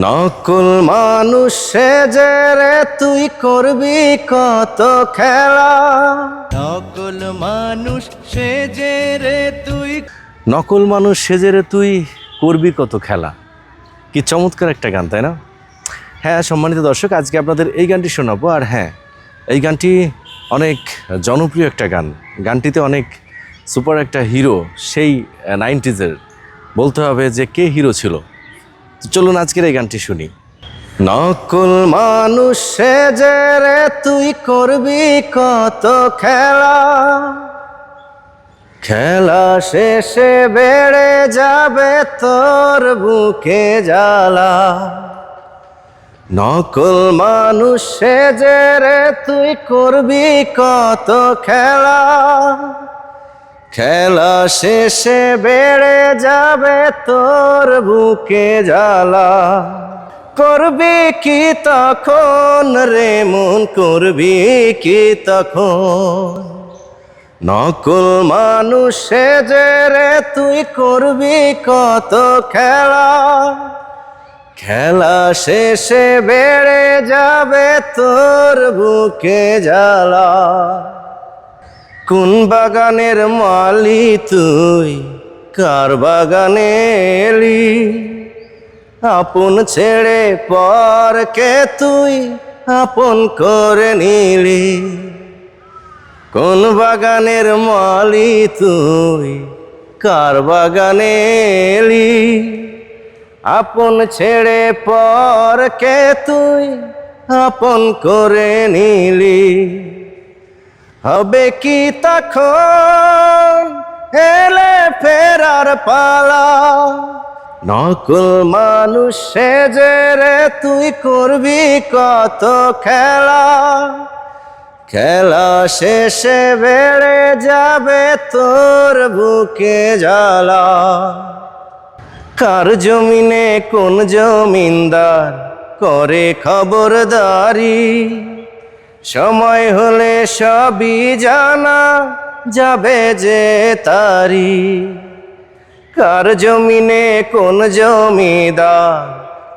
নকল মানুষ সেজে রে তুই করবি কত খেলা। নকল মানুষ সেজে রে তুই নকল মানুষ সেজে রে তুই করবি কত খেলা। কি চমৎকার একটা গান, তাই না? হ্যাঁ সম্মানিত দর্শক, আজকে আপনাদের এই গানটি শোনাবো। আর হ্যাঁ, এই গানটি অনেক জনপ্রিয় একটা গান। গানটিতে অনেক সুপার একটা হিরো, সেই 90s-এর বলতে হবে যে কে হিরো ছিল। তো চলুন আজকের এই গানটি শুনি। নকল মানুষ সেজে রে তুই করবি কত খেলা, খেলা শেষে বেড়ে যাবে তোর বুকে জ্বালা। নকল মানুষ সেজে রে তুই করবি কত খেলা, খেলা শেষে বেড়ে যাবে তোর বুকে জ্বালা। করবি কি তখন রে মন, করবি কি তখন? নকল মানুষ সেজে রে তুই করবি কত খেলা, খেলা শেষে বেড়ে যাবে তোর বুকে জ্বালা। কোন বাগানের মালি তুই, কার বাগানে এলি? আপন ছেড়ে পরকে তুই আপন করে নিলি। কোন বাগানের মালি তুই, কার বাগানে এলি? আপন ছেড়ে পরকে তুই আপন করে নিলি। হবে কি তখন এলে ফেরার পালা? নকল মানুষ সেজে রে তুই করবি কত খেলা, খেলা শেষে বেড়ে যাবে তোর বুকে জ্বালা। কার জমিনে কোন জমিনদার করে খবরদারি? সময় হলে সবই জানা যাবে যে তারি। কার জমিনে কোন জমিদার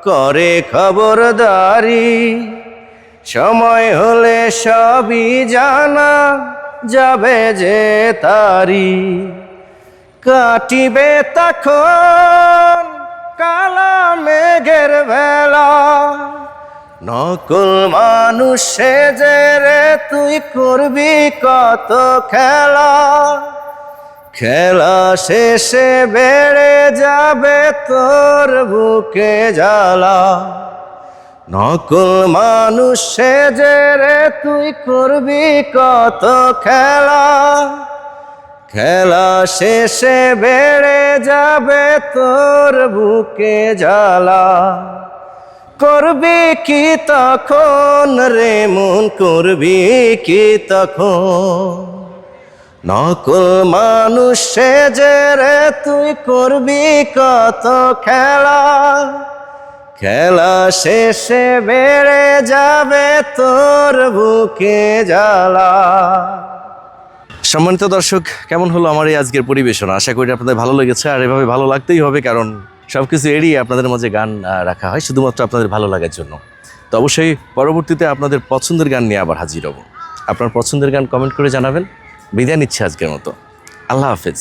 করে খবরদারি? সময় হলে সবই জানা যাবে যে তারি। কাটিবে তখন কালা মেঘের বেলা। নকল মানুষ সেজে রে তুই করবি কত খেলা, খেলা শেষে বেড়ে যাবে তোর বুকে জ্বালা। নকল মানুষ সেজে রে তুই করবি কত খেলা, খেলা শেষে বেড়ে যাবে তোর বুকে জ্বালা। করবি কি তখন রে মন, করবি কি তখন? নকল মানুষ সেজে রে তুই করবি কত খেলা, খেলা শেষে বেড়ে যাবে তোর বুকে জ্বালা। সম্মানিত দর্শক, কেমন হলো আমার এই আজকের পরিবেশনা? আশা করি আপনাদের ভালো লেগেছে। আর এভাবে ভালো লাগতেই হবে, কারণ সবকিছু এড়িয়ে আপনাদের মাঝে গান রাখা হয় শুধুমাত্র আপনাদের ভালো লাগার জন্য। তো অবশ্যই পরবর্তীতে আপনাদের পছন্দের গান নিয়ে আবার হাজির হব। আপনার পছন্দের গান কমেন্ট করে জানাবেন। বিদায় নিচ্ছি আজকের মতো। আল্লাহ হাফেজ।